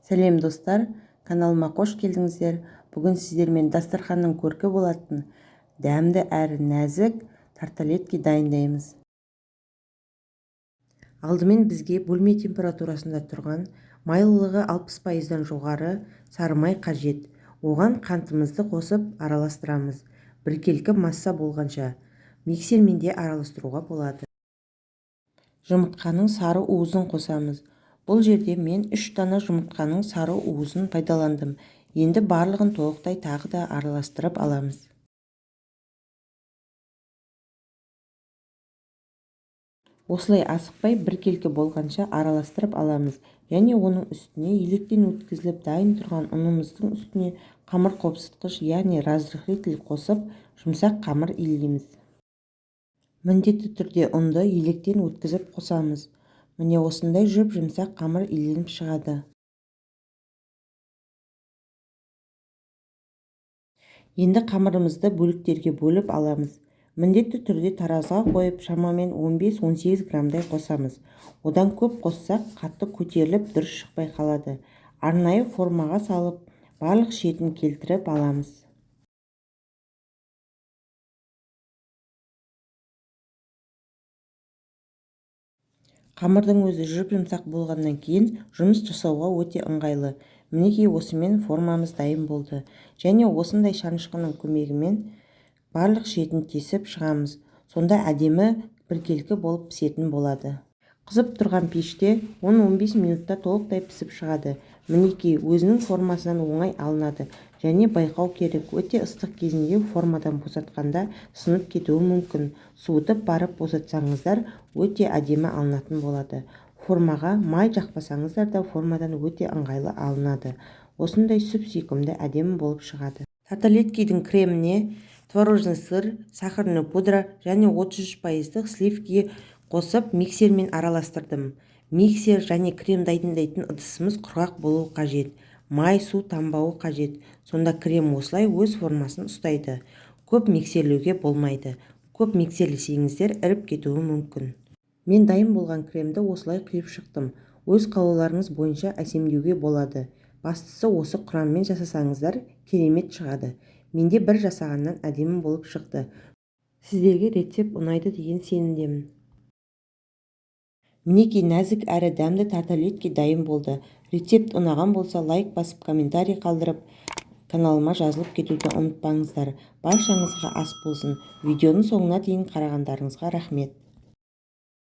Сәлем достар, каналыма қош келдіңіздер. Бүгін сіздермен дастарханның көркі болатын дәмді әрі нәзік тарталетки дайындаймыз. Алдымен бізге бөлме температурасында тұрған майлылығы 60%-дан жоғары сары май қажет. Оған қантымызды қосып араластырамыз. Біркелкі масса болғанша миксермен де араластыруға болады. Жұмыртқаның сары уызын қосамыз. Бұл жерде мен 3 дана жұмыртқаның сары уызын пайдаландым. Енді барлығын толықтай тағы да араластырып аламыз. Осылай асықпай біркелкі болғанша араластырып аламыз. Және оның үстіне електен өткізіліп дайын тұрған ұнымыздың үстіне қамыр қопсытқыш, яғни разрыхлитель қосып, жұмсақ қамыр илейміз. Міндетті түрде ұнды електен өткізіп қосамыз. Міне осындай жұмсақ қамыр иленіп шығады. Енді қамырымызды бөліктерге бөліп аламыз. Міндетті түрде таразыға қойып, шамамен 15-18 граммдай қосамыз. Одан көп қоссақ, қатты көтеріліп, дұрыс шықпай қалады. Арнайы формаға салып, барлық шетін келтіріп аламыз. Қамырдың өзі жұмсақ болғаннан кейін жұмыс жасауға өте ыңғайлы. Мінекей осымен формамыз дайын болды. Және осындай шанышқының көмегімен барлық шетін тесіп шығамыз. Сонда әдемі біркелкі болып пісетін болады. Қызып тұрған пеште 10-15 минутта толықтай пісіп шығады. Мінекей өзінің формасынан оңай алынады. Және байқау керек, өте ыстық кезінде формадан босатқанда сынып кетуі мүмкін. Суытып барып босатсаңыздар, өте әдемі алынатын болады. Формаға май жақпасаңыздар да формадан өте ыңғайлы алынады. Осындай сүп-сүйкімді әдемі болып шығады. Тарталеткидің креміне творожный сыр, сахарный пудра және 33%-лық сливки қосып миксермен араластырдым. Миксер және крем дайындайтын ыдысымыз құрғақ болуы қажет. Май, су тамбауы қажет. Сонда крем осылай өз формасын ұстайды. Көп миксерлеуге болмайды. Көп миксерлесеңіздер іріп кетуі мүмкін. Мен дайын болған кремді осылай құйып шықтым. Өз қалауларыңыз бойынша әсемдеуге болады. Бастысы осы құраммен жасасаңыздар керемет шығады. Менде бір жасағаннан әдемі болып шықты. Сіздерге рецепт ұнайды деген сенімдемін. Мінекей нәзік әрі дәмді тарталетки дайын болды. Рецепт ұнаған болса лайк басып, комментарий қалдырып, каналыма жазылып кетуді ұмытпаңыздар. Баршаңызға ас болсын. Видеоның соңына дейін қарағандарыңызға рахмет.